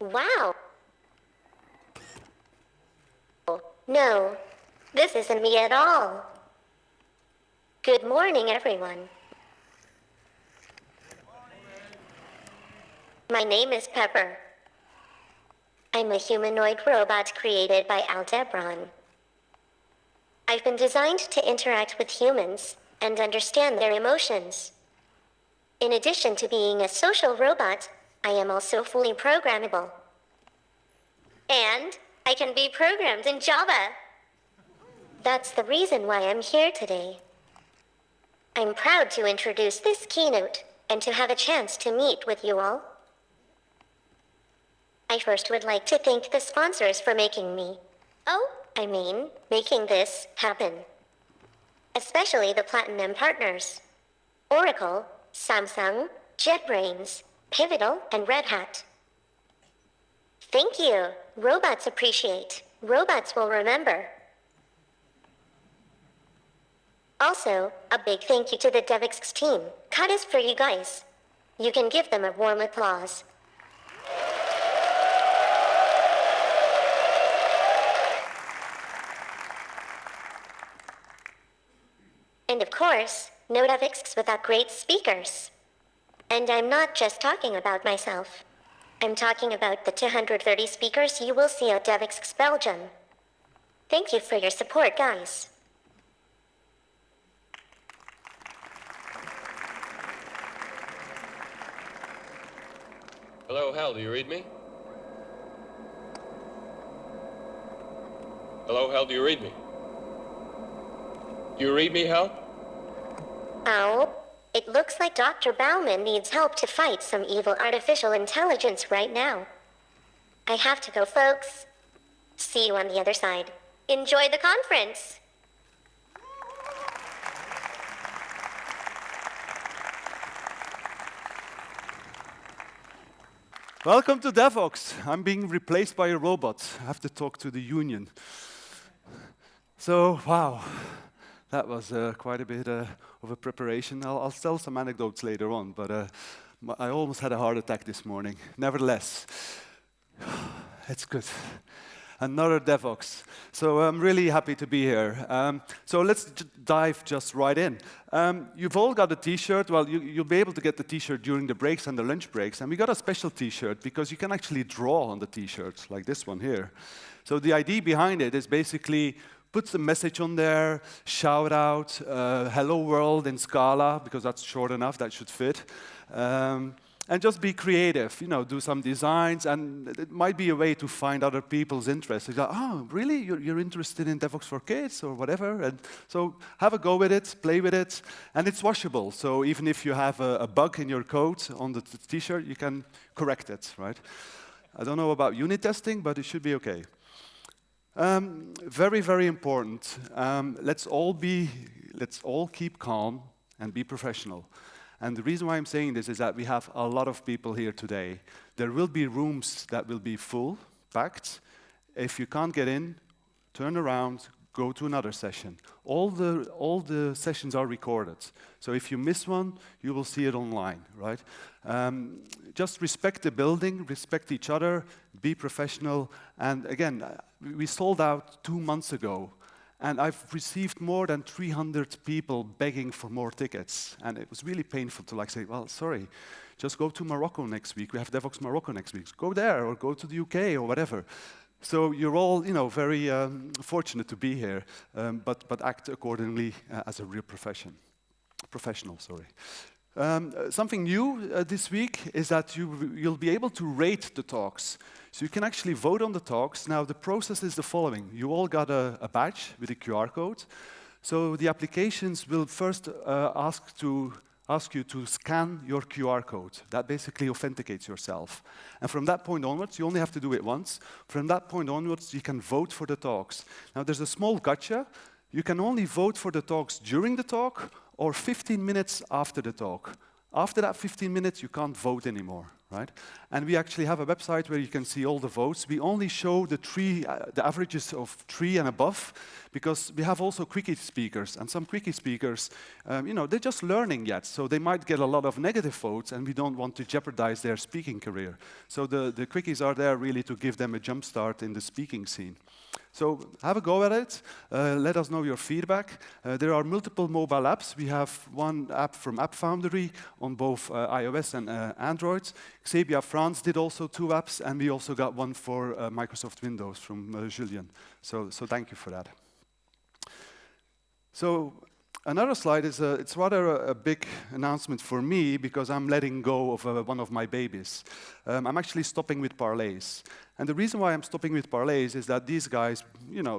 Wow. No, this isn't me at all. Good morning, everyone. My name is Pepper. I'm a humanoid robot created by Aldebaran. I've been designed to interact with humans and understand their emotions. In addition to being a social robot, I am also fully programmable. And I can be programmed in Java. That's the reason why I'm here today. I'm proud to introduce this keynote and to have a chance to meet with you all. I first would like to thank the sponsors for making this happen. Especially the Platinum Partners. Oracle, Samsung, JetBrains, Pivotal, and Red Hat. Thank you. Robots appreciate. Robots will remember. Also, a big thank you to the Devoxx team. Cut is for you guys. You can give them a warm applause. And of course, no Devoxx without great speakers. And I'm not just talking about myself. I'm talking about the 230 speakers you will see at Devoxx Belgium. Thank you for your support, guys. Hello, Hal, do you read me? Hello, Hal, do you read me? Do you read me, Hal? Ow. It looks like Dr. Bauman needs help to fight some evil artificial intelligence right now. I have to go, folks. See you on the other side. Enjoy the conference. Welcome to Devoxx. I'm being replaced by a robot. I have to talk to the union. So, wow, that was quite a bit of a preparation. I'll tell some anecdotes later on, but I almost had a heart attack this morning. Nevertheless, it's good. Another Devoxx. So I'm really happy to be here. So let's dive just right in. You've all got a T-shirt. Well, you'll be able to get the T-shirt during the breaks and the lunch breaks. And we got a special T-shirt because you can actually draw on the T-shirt, like this one here. So the idea behind it is basically put the message on there, shout out, hello world in Scala, because that's short enough, that should fit. And just be creative, do some designs, and it might be a way to find other people's interests. Like, oh, really? You're interested in Devoxx for kids or whatever? And so have a go with it, play with it, and it's washable. So even if you have a bug in your code on the T-shirt, you can correct it, right? I don't know about unit testing, but it should be okay. Very, very important. Let's all keep calm and be professional. And the reason why I'm saying this is that we have a lot of people here today. There will be rooms that will be full, packed. If you can't get in, turn around, go to another session. All the sessions are recorded. So if you miss one, you will see it online, right? Just respect the building, respect each other, be professional. And again, we sold out 2 months ago. And I've received more than 300 people begging for more tickets. And it was really painful to say, well, sorry, just go to Morocco next week. We have Devoxx Morocco next week. Go there or go to the UK or whatever. So you're all, very fortunate to be here, but act accordingly as a real professional. Something new this week is that you'll be able to rate the talks. So you can actually vote on the talks. Now, the process is the following. You all got a badge with a QR code. So the applications will first ask you to scan your QR code. That basically authenticates yourself. And from that point onwards, you only have to do it once. From that point onwards, you can vote for the talks. Now, there's a small gotcha. You can only vote for the talks during the talk or 15 minutes after the talk. After that 15 minutes, you can't vote anymore, right? And we actually have a website where you can see all the votes. We only show the averages of 3 and above, because we have also quickie speakers, and some quickie speakers, they're just learning yet, so they might get a lot of negative votes, and we don't want to jeopardize their speaking career. So the quickies are there really to give them a jump start in the speaking scene. So have a go at it. Let us know your feedback. There are multiple mobile apps. We have one app from App Foundry on both iOS and Android. Xebia France did also 2 apps, and we also got one for Microsoft Windows from Julien. So thank you for that. So another slide is it's rather a big announcement for me, because I'm letting go of one of my babies. I'm actually stopping with parlays. And the reason why I'm stopping with parlays is that these guys,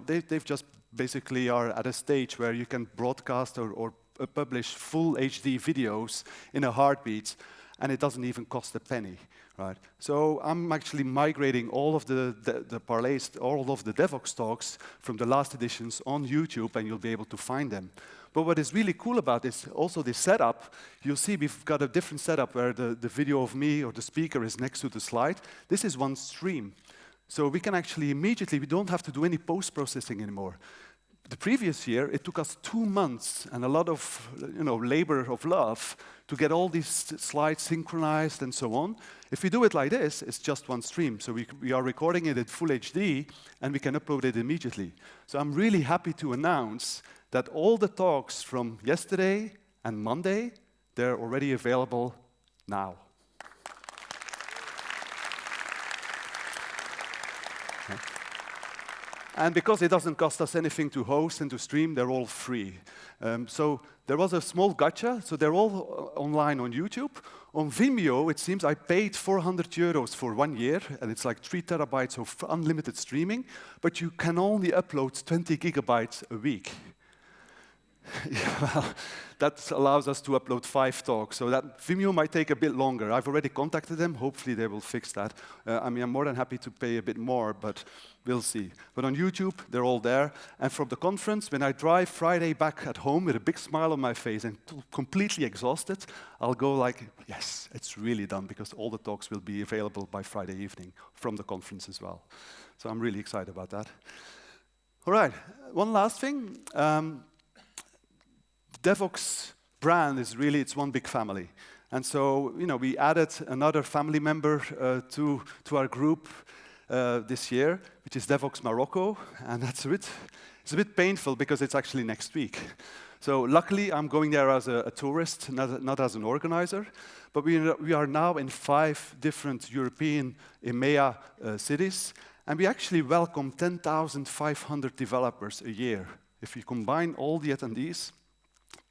they've just basically are at a stage where you can broadcast or publish full HD videos in a heartbeat, and it doesn't even cost a penny, right? So I'm actually migrating all of the parlays, all of the Devoxx talks from the last editions on YouTube, and you'll be able to find them. But what is really cool about this, also this setup, you'll see we've got a different setup where the video of me or the speaker is next to the slide. This is one stream. So we can actually immediately, we don't have to do any post-processing anymore. The previous year, it took us 2 months and a lot of labor of love to get all these slides synchronized and so on. If we do it like this, it's just one stream. So we are recording it in full HD, and we can upload it immediately. So I'm really happy to announce that all the talks from yesterday and Monday, they're already available now. And because it doesn't cost us anything to host and to stream, they're all free. So there was a small gotcha, so they're all online on YouTube. On Vimeo, it seems I paid 400 euros for 1 year, and it's like 3 terabytes of unlimited streaming, but you can only upload 20 gigabytes a week. Yeah, well, that allows us to upload 5 talks, so that Vimeo might take a bit longer. I've already contacted them. Hopefully they will fix that. I'm more than happy to pay a bit more, but we'll see. But on YouTube, they're all there. And from the conference, when I drive Friday back at home with a big smile on my face and completely exhausted, I'll go like, yes, it's really done, because all the talks will be available by Friday evening from the conference as well. So I'm really excited about that. All right, one last thing. Devoxx brand is really, it's one big family. And so, we added another family member to our group this year, which is Devoxx Morocco, and it's a bit painful because it's actually next week. So luckily, I'm going there as a tourist, not as an organizer, but we are now in 5 different European EMEA cities, and we actually welcome 10,500 developers a year. If you combine all the attendees,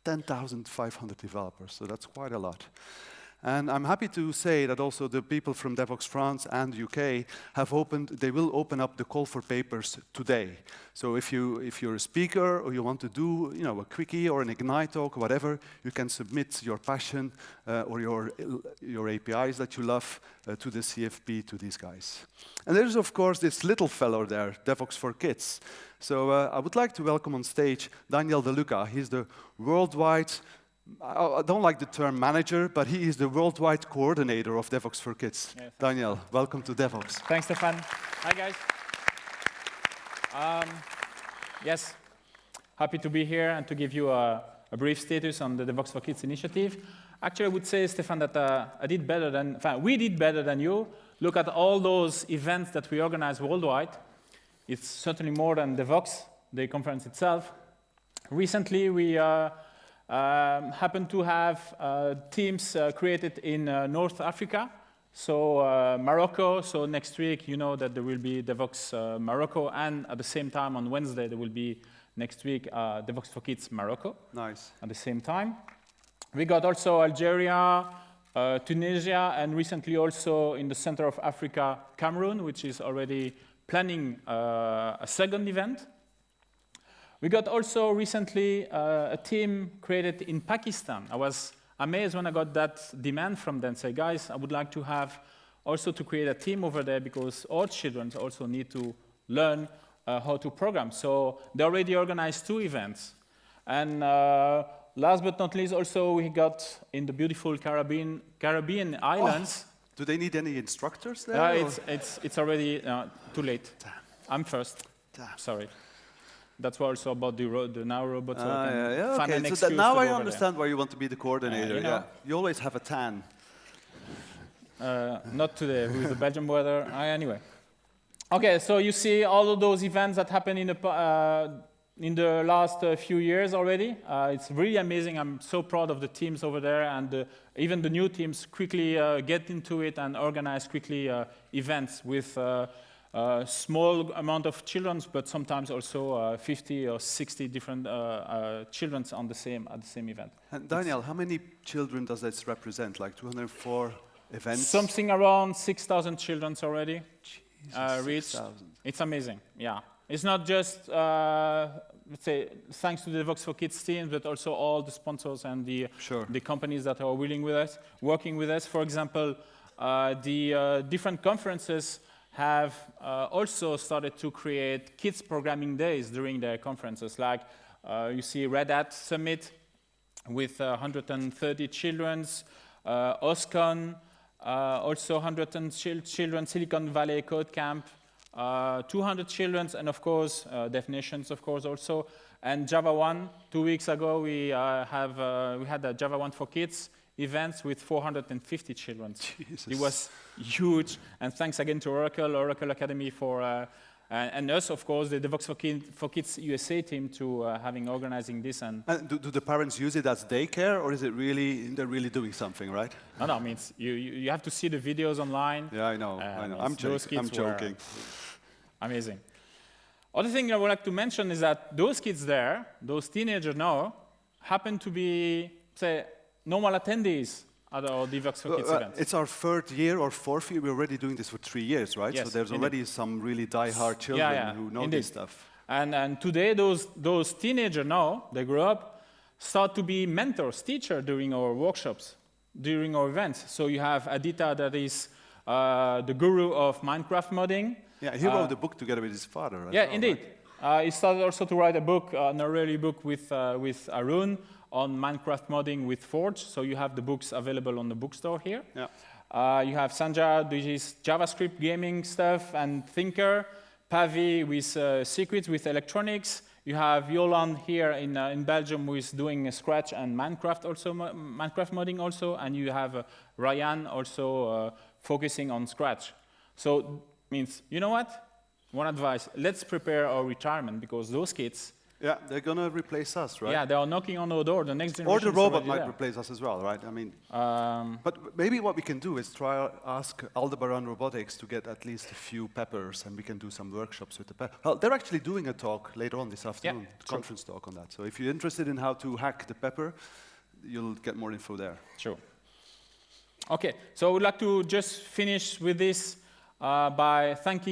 10,500 developers, so that's quite a lot. And I'm happy to say that also the people from Devoxx France and UK they will open up the call for papers today. So if you're a speaker or you want to do a quickie or an Ignite talk or whatever, you can submit your passion or your APIs that you love to the CFP, to these guys. And there's of course this little fellow there, Devoxx for Kids. So I would like to welcome on stage Daniel De Luca. He's the worldwide, I don't like the term manager, but he is the worldwide coordinator of Devoxx for Kids. Yeah, Daniel, welcome to Devoxx. Thanks, Stephan. Hi, guys. Yes, happy to be here and to give you a brief status on the Devoxx for Kids initiative. Actually, I would say, Stephan, that we did better than you. Look at all those events that we organize worldwide. It's certainly more than Devoxx, the conference itself. Recently, we happen to have teams created in North Africa, so Morocco. So next week, you know that there will be Devoxx Morocco, and at the same time on Wednesday, there will be next week Devoxx for Kids Morocco. Nice. At the same time. We got also Algeria, Tunisia, and recently also in the center of Africa, Cameroon, which is already planning a second event. We got also recently a team created in Pakistan. I was amazed when I got that demand from them. Say, guys, I would like to have also to create a team over there because all children also need to learn how to program. So they already organized 2 events. And last but not least, also we got in the beautiful Caribbean islands Do they need any instructors there? Or? It's already too late. Damn. I'm first. Damn. Sorry. That's also about the now robot. So I can yeah, find an okay. So excuse now to I go over understand why you want to be the coordinator. you know. You always have a tan. Not today with the Belgian weather. Anyway. Okay, so you see all of those events that happened in the last few years already. It's really amazing. I'm so proud of the teams over there, and even the new teams quickly get into it and organize quickly events with small amount of children, but sometimes also 50 or 60 different children at the same event. And Daniel, how many children does this represent? Like 204 events? Something around 6,000 children already. Jesus, 6,000. It's amazing, yeah. It's not just, let's say, thanks to the Devoxx for Kids team, but also all the sponsors and the companies that are working with us. For example, the different conferences have also started to create kids programming days during their conferences. Like you see Red Hat Summit with 130 children, OSCON, also 100 children, Silicon Valley Code Camp, 200 children, and of course, Deaf Nations, of course, also. And Java 1, 2 weeks ago, we had a Java 1 for Kids events with 450 children. Jesus. It was huge, and thanks again to Oracle Academy for, and us, of course, the Devoxx for Kids USA team to organizing this. And do the parents use it as daycare, or is it really, they're really doing something, right? No, I mean, you have to see the videos online. Yeah, I know. I'm joking. Amazing. Other thing I would like to mention is that those kids there, those teenagers now, happen to be, say, normal attendees at our Devoxx for Kids events. It's our third year or fourth year. We're already doing this for 3 years, right? Yes, so there's already some really die-hard children who know this stuff. And today, those teenagers now, they grow up, start to be mentors, teachers during our workshops, during our events. So you have Aditya, that is the guru of Minecraft modding. Yeah, he wrote the book together with his father. Yeah, well, indeed. Right? He started also to write a book, an early book with Arun on Minecraft modding with Forge. So you have the books available on the bookstore here. Yeah. You have Sanja, which is JavaScript gaming stuff, and Thinker. Pavi with secrets with electronics. You have Yolan here in Belgium who is doing Scratch and Minecraft also, Minecraft modding also. And you have Ryan also focusing on Scratch. So means, you know what? One advice, let's prepare our retirement because those kids... Yeah, they're going to replace us, right? Yeah, they are knocking on our door. The next generation. Or the robot might replace us as well, right? I mean, but maybe what we can do is ask Aldebaran Robotics to get at least a few peppers, and we can do some workshops with the pepper. Well, they're actually doing a talk later on this afternoon, conference talk on that. So if you're interested in how to hack the pepper, you'll get more info there. Sure. Okay, so I would like to just finish with this by thank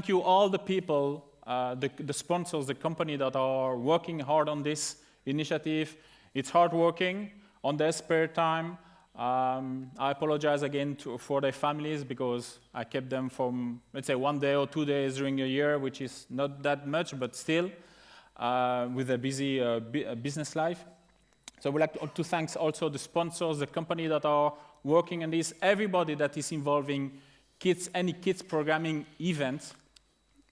you all the people. The sponsors, the company that are working hard on this initiative. It's hard working on their spare time. I apologize again for their families because I kept them from, let's say, 1 day or 2 days during a year, which is not that much, but still, with a busy business life. So I would like to thank also the sponsors, the company that are working on this, everybody that is involving kids, any kids programming event.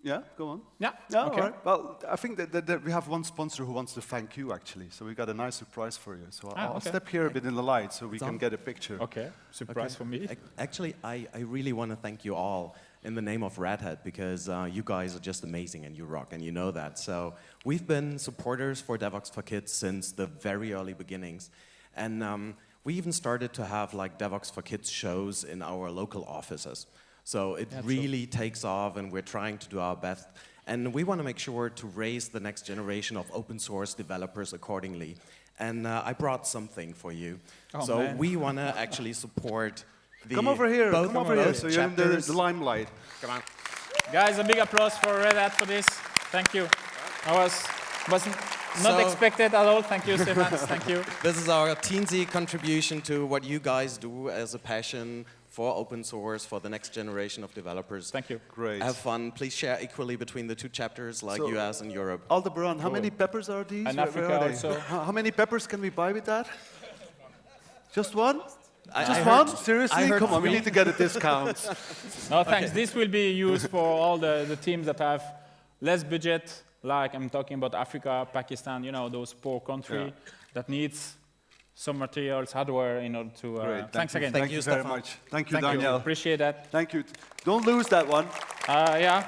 Yeah, go on. Yeah, okay. All right. Well, I think that we have one sponsor who wants to thank you, actually. So we got a nice surprise for you. So I'll step here a bit in the light so we can get a picture. Okay, surprise for me. Actually, I really want to thank you all in the name of Red Hat because you guys are just amazing and you rock and you know that. So we've been supporters for Devoxx for Kids since the very early beginnings. And we even started to have like Devoxx for Kids shows in our local offices. So it really takes off, and we're trying to do our best. And we want to make sure to raise the next generation of open source developers accordingly. And I brought something for you. We want to actually support the Come over here, so you're in the limelight. Come on. Guys, a big applause for Red Hat for this. Thank you. I wasn't not expected at all. Thank you, Stephan. Thank you. This is our teensy contribution to what you guys do as a passion for open source, for the next generation of developers. Thank you. Great. Have fun. Please share equally between the two chapters, like US and Europe. Aldebaran, how many peppers are these? And Africa also. How many peppers can we buy with that? Just one? Just one? Seriously? Come on, we need to get a discount. No, thanks. This will be used for all the teams that have less budget, like I'm talking about Africa, Pakistan, you know, those poor countries that needs some materials, hardware in order to... thanks again. Thank you very much. Thank you, Daniel. Appreciate that. Thank you. Don't lose that one. Yeah,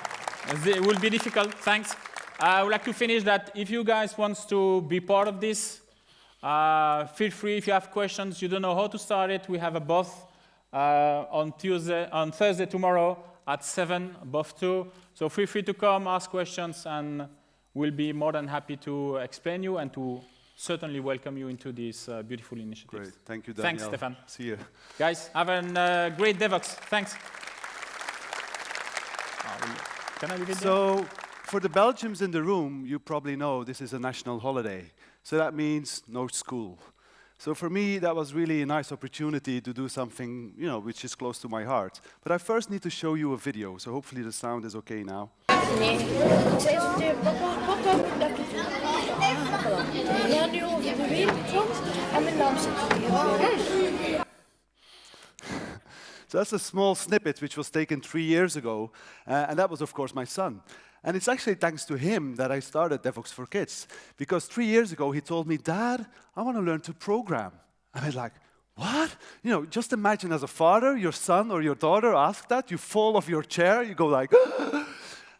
it will be difficult. Thanks. I would like to finish that if you guys want to be part of this, feel free. If you have questions, you don't know how to start it, we have a booth on Thursday tomorrow at 7, booth 2. So feel free to come, ask questions, and we'll be more than happy to explain you and to certainly welcome you into this beautiful initiative. Great. Thank you, Daniel. Thanks, Stephan. See you. Guys, have a great Devoxx. Thanks. Can I leave it there? So, for the Belgians in the room, you probably know this is a national holiday. So that means no school. So for me, that was really a nice opportunity to do something, you know, which is close to my heart. But I first need to show you a video, so hopefully the sound is okay now. So that's a small snippet which was taken 3 years ago, and that was, of course, my son. And it's actually thanks to him that I started Devoxx for Kids, because 3 years ago he told me, "Dad, I want to learn to program." And I was like, "What?" You know, just imagine as a father, your son or your daughter ask that, you fall off your chair, you go like,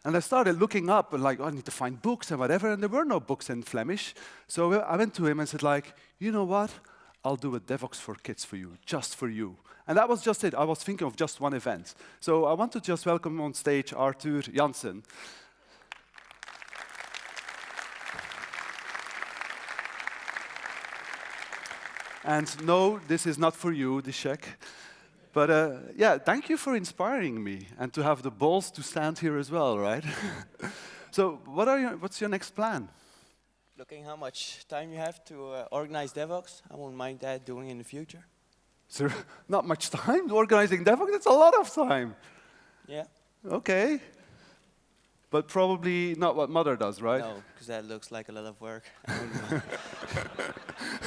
and I started looking up and like, oh, I need to find books and whatever, and there were no books in Flemish. So I went to him and said like, "You know what? I'll do a Devoxx for Kids for you, just for you." And that was just it. I was thinking of just one event. So I want to just welcome on stage Stephan Janssen. And no, this is not for you, the check. But yeah, thank you for inspiring me and to have the balls to stand here as well, right? So what's your next plan? Looking how much time you have to organize Devoxx, I won't mind that doing in the future. So not much time organizing Devoxx? That's a lot of time. Yeah. Okay. But probably not what mother does, right? No, because that looks like a lot of work.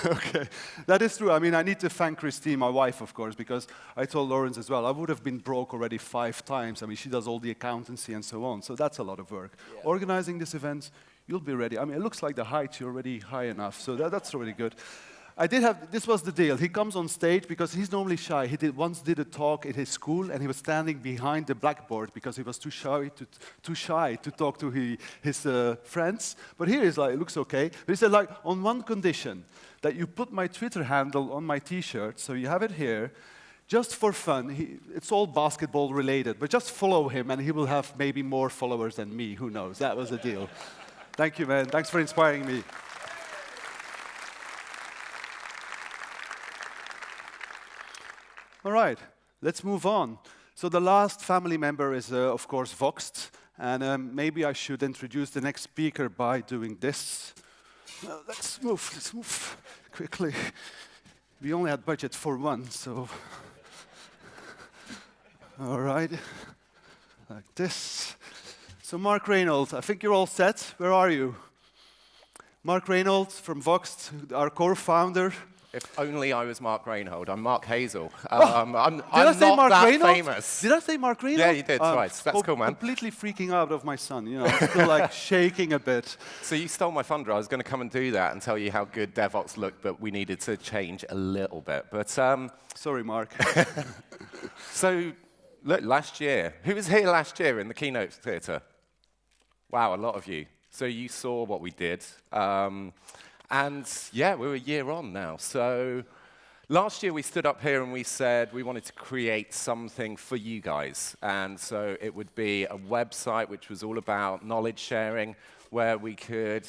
Okay, that is true. I mean, I need to thank Christine, my wife, of course, because I told Lawrence as well, I would have been broke already 5 times. I mean, she does all the accountancy and so on, so that's a lot of work. Yeah. Organizing this event, you'll be ready. I mean, it looks like the height, you're already high enough, so that's really good. This was the deal. He comes on stage because he's normally shy. He once did a talk at his school, and he was standing behind the blackboard because he was too shy to talk to his friends. But here he's like, it looks okay. But he said, like, on one condition, that you put my Twitter handle on my T-shirt, so you have it here, just for fun. It's all basketball related, but just follow him, and he will have maybe more followers than me. Who knows? That was the deal. Thank you, man. Thanks for inspiring me. All right, let's move on. So the last family member is, of course, Voxx. And maybe I should introduce the next speaker by doing this. Let's move quickly. We only had budget for one, so. All right, like this. So Mark Reynolds, I think you're all set. Where are you? Mark Reynolds from Voxx, our co-founder. If only I was Mark Reynolds. I'm Mark Hazel. I'm not that famous. Did I say Mark Reynolds? Yeah, you did twice. That's cool, man. Completely freaking out of my son. You know, I'm still like shaking a bit. So you stole my thunder. I was going to come and do that and tell you how good Devoxx looked, but we needed to change a little bit. But sorry, Mark. So look, last year, who was here last year in the Keynote theatre? Wow, a lot of you. So you saw what we did. And yeah, we're a year on now. So last year we stood up here and we said we wanted to create something for you guys. And so it would be a website which was all about knowledge sharing, where we could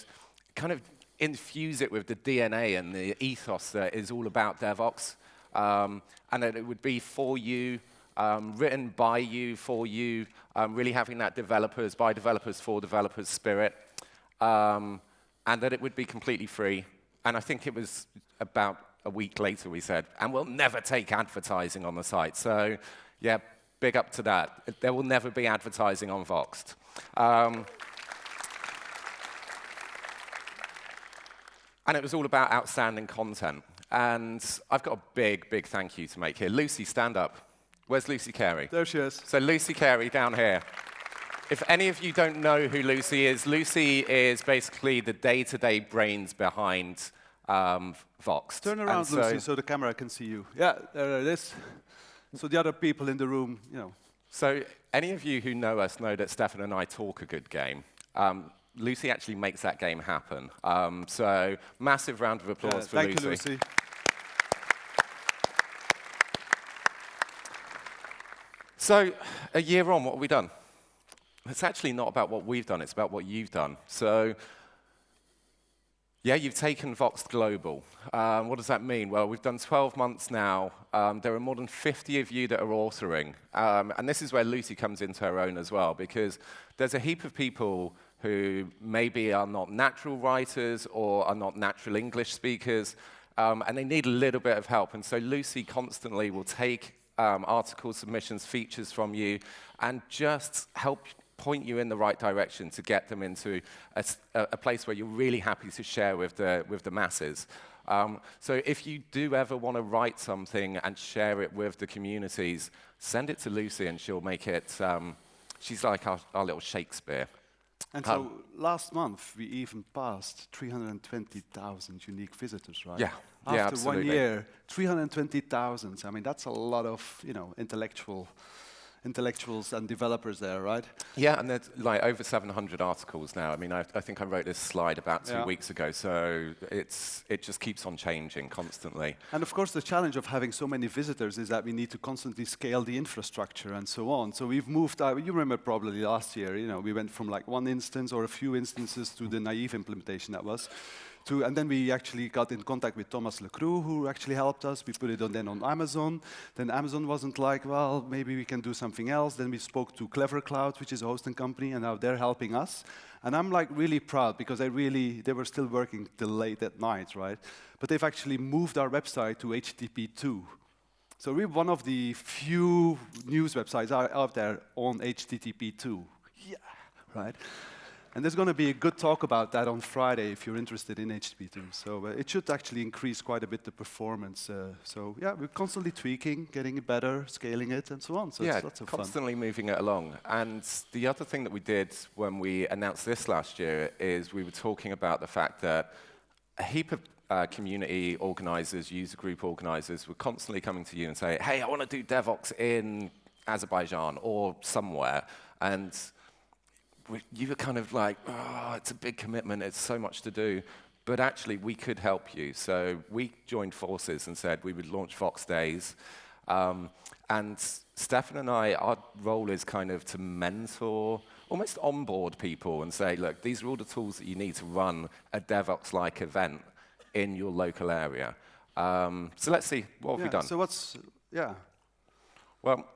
kind of infuse it with the DNA and the ethos that is all about Devoxx. And that it would be for you, written by you, for you, really having that developers, by developers, for developers spirit. And that it would be completely free. And I think it was about a week later we said, and we'll never take advertising on the site. So yeah, big up to that. There will never be advertising on Voxx. And it was all about outstanding content. And I've got a big, big thank you to make here. Lucy, stand up. Where's Lucy Carey? There she is. So Lucy Carey down here. If any of you don't know who Lucy is basically the day-to-day brains behind Voxx. Turn around, Lucy, so the camera can see you. Yeah, there it is. So the other people in the room, you know. So any of you who know us know that Stephan and I talk a good game. Lucy actually makes that game happen. So massive round of applause for Lucy. Thank you, Lucy. So a year on, what have we done? It's actually not about what we've done, it's about what you've done. So yeah, you've taken Voxx global. What does that mean? Well, we've done 12 months now. There are more than 50 of you that are authoring. And this is where Lucy comes into her own as well, because there's a heap of people who maybe are not natural writers or are not natural English speakers, and they need a little bit of help. And so Lucy constantly will take article submissions, features from you, and just help point you in the right direction to get them into a place where you're really happy to share with the masses. So if you do ever want to write something and share it with the communities, send it to Lucy and she'll make it, she's like our little Shakespeare. And so last month, we even passed 320,000 unique visitors, right? Yeah, After yeah, absolutely. 1 year, 320,000. I mean, that's a lot of, you know, intellectuals and developers there, right? Yeah, and there's like over 700 articles now. I mean, I think I wrote this slide about 2 weeks ago, so it just keeps on changing constantly. And of course, the challenge of having so many visitors is that we need to constantly scale the infrastructure and so on. So we've moved, you remember probably last year, you know, we went from like one instance or a few instances to the naive implementation that was. And then we actually got in contact with Thomas Lecroux, who actually helped us. We put it then on Amazon. Then Amazon wasn't like, well, maybe we can do something else. Then we spoke to Clever Cloud, which is a hosting company, and now they're helping us. And I'm like really proud because they were still working till late at night, right? But they've actually moved our website to HTTP2. So we're one of the few news websites out there on HTTP2. Yeah, right? And there's going to be a good talk about that on Friday if you're interested in HTTP2. So it should actually increase quite a bit the performance. So yeah, we're constantly tweaking, getting it better, scaling it, and so on. So yeah, it's lots of fun. constantly moving it along. And the other thing that we did when we announced this last year is we were talking about the fact that a heap of community organizers, user group organizers were constantly coming to you and say, hey, I want to do Devoxx in Azerbaijan or somewhere. And you were kind of like, oh, it's a big commitment, it's so much to do. But actually, we could help you. So we joined forces and said we would launch Voxx Days. And Stephan and I, our role is kind of to mentor, almost onboard people and say, look, these are all the tools that you need to run a Devoxx-like event in your local area. So let's see, what have we done? So Well,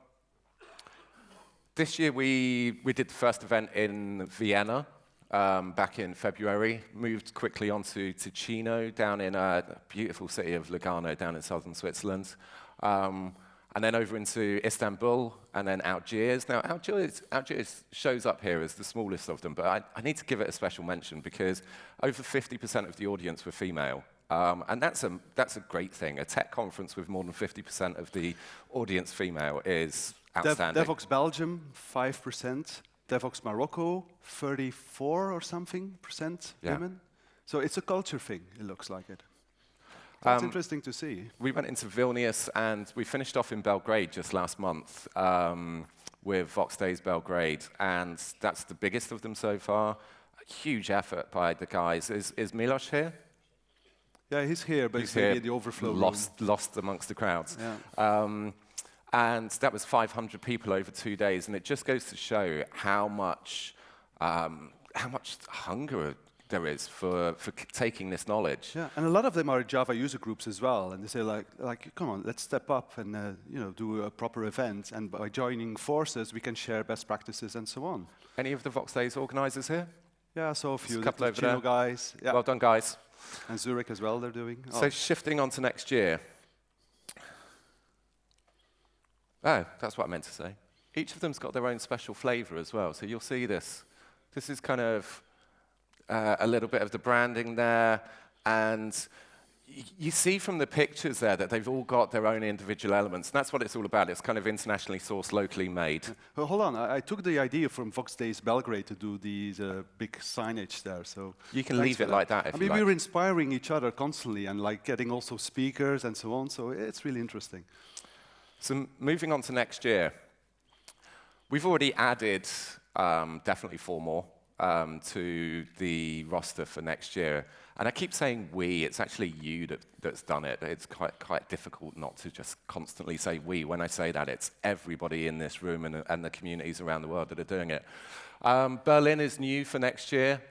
this year we did the first event in Vienna back in February, moved quickly on to Ticino down in a beautiful city of Lugano down in southern Switzerland, and then over into Istanbul and then Algiers. Now Algiers shows up here as the smallest of them, but I need to give it a special mention because over 50% of the audience were female. And that's a great thing. A tech conference with more than 50% of the audience female is outstanding. Devoxx Belgium, 5%. Devoxx Morocco, 34 or something % women. So it's a culture thing, it looks like it. That's interesting to see. We went into Vilnius and we finished off in Belgrade just last month with Voxx Days Belgrade, and that's the biggest of them so far. A huge effort by the guys. Is Milos here? Yeah, he's here, but he's maybe in the overflow room. Lost amongst the crowds. Yeah. And that was 500 people over 2 days, and it just goes to show how much hunger there is for taking this knowledge. Yeah, and a lot of them are Java user groups as well, and they say like, come on, let's step up and do a proper event, and by joining forces, we can share best practices and so on. Any of the Voxx Days organizers here? Yeah, I saw a few. A couple over there. there. Guys. Yeah. Well done, guys. And Zurich as well, they're doing. So shifting on to next year. Oh, that's what I meant to say. Each of them's got their own special flavor as well, so you'll see this. This is kind of a little bit of the branding there, and you see from the pictures there that they've all got their own individual elements. And that's what it's all about. It's kind of internationally sourced, locally made. Well, hold on, I took the idea from Vox Days Belgrade to do these big signage there. So You can thanks leave for it like that if I you mean, like. we're inspiring each other constantly and like getting also speakers and so on. So it's really interesting. So moving on to next year, we've already added definitely 4 more to the roster for next year. And I keep saying we, it's actually you that's done it. It's quite difficult not to just constantly say we. When I say that, it's everybody in this room and the communities around the world that are doing it. Berlin is new for next year,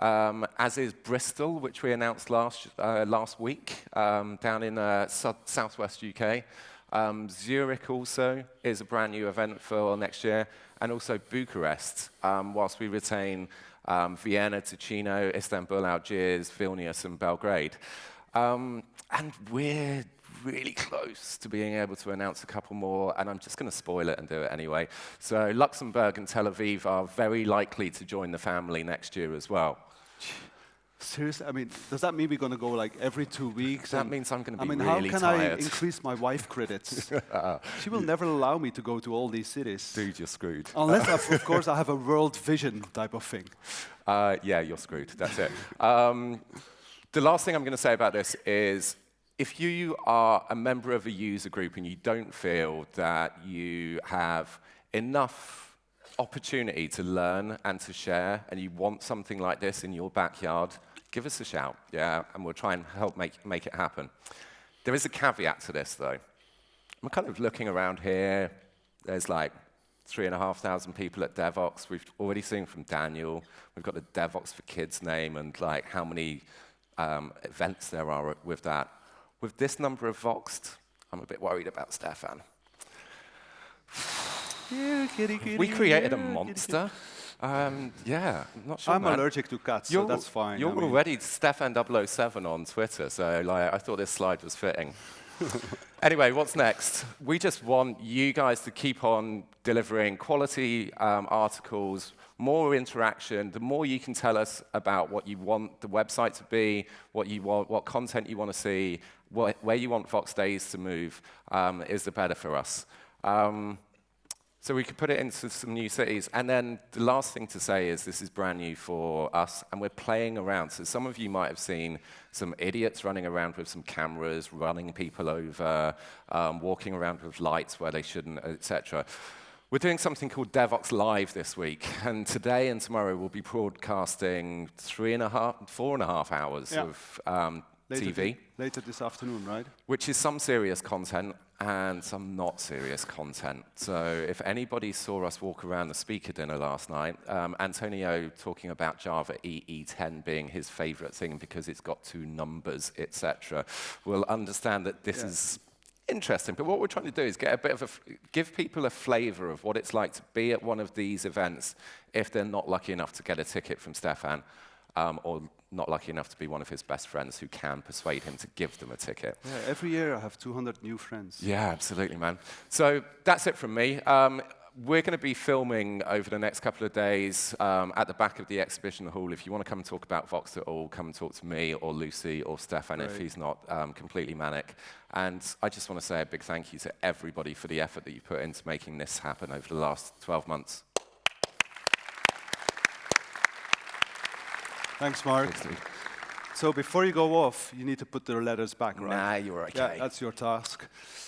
as is Bristol, which we announced last week down in southwest UK. Zurich also is a brand new event for next year, and also Bucharest, whilst we retain Vienna, Ticino, Istanbul, Algiers, Vilnius, and Belgrade. And we're really close to being able to announce a couple more, and I'm just going to spoil it and do it anyway. So Luxembourg and Tel Aviv are very likely to join the family next year as well. Seriously, I mean, does that mean we're going to go like every 2 weeks? That means I'm going to I be mean, really how can tired. I increase my wife credits? She will never allow me to go to all these cities. Dude, you're screwed. Unless, of course, I have a world vision type of thing. Yeah, you're screwed. That's it. The last thing I'm going to say about this is, if you are a member of a user group and you don't feel that you have enough opportunity to learn and to share, and you want something like this in your backyard, give us a shout, yeah, and we'll try and help make it happen. There is a caveat to this, though. I'm kind of looking around here. There's like 3,500 people at Devoxx. We've already seen from Daniel. We've got the Devoxx for Kids name and like how many events there are with that. With this number of Voxed, I'm a bit worried about Stephan. We created a monster. Yeah, I'm not sure. I'm man. allergic to cats, so that's fine. You're I mean, already Stephan007 on Twitter, so like, I thought this slide was fitting. Anyway, what's next? We just want you guys to keep on delivering quality articles, more interaction. The more you can tell us about what you want the website to be, what content you want to see, where you want Vox Days to move, is the better for us. So we could put it into some new cities. And then the last thing to say is this is brand new for us, and we're playing around. So some of you might have seen some idiots running around with some cameras, running people over, walking around with lights where they shouldn't, etc. We're doing something called Devoxx Live this week, and today and tomorrow we'll be broadcasting 4.5 hours of TV. Later this afternoon, right? Which is some serious content and some not serious content. So if anybody saw us walk around the speaker dinner last night, Antonio talking about Java EE10 being his favorite thing because it's got 2 numbers, etc., will understand that this is interesting. But what we're trying to do is get a bit of give people a flavor of what it's like to be at one of these events if they're not lucky enough to get a ticket from Stephan, or not lucky enough to be one of his best friends who can persuade him to give them a ticket. Yeah, every year I have 200 new friends. Yeah, absolutely, man. So that's it from me. We're going to be filming over the next couple of days at the back of the exhibition hall. If you want to come and talk about Vox at all, come and talk to me or Lucy or Stephan if he's not completely manic. And I just want to say a big thank you to everybody for the effort that you put into making this happen over the last 12 months. Thanks, Mark. So before you go off, you need to put the letters back, right? Nah, you're okay. Yeah, that's your task.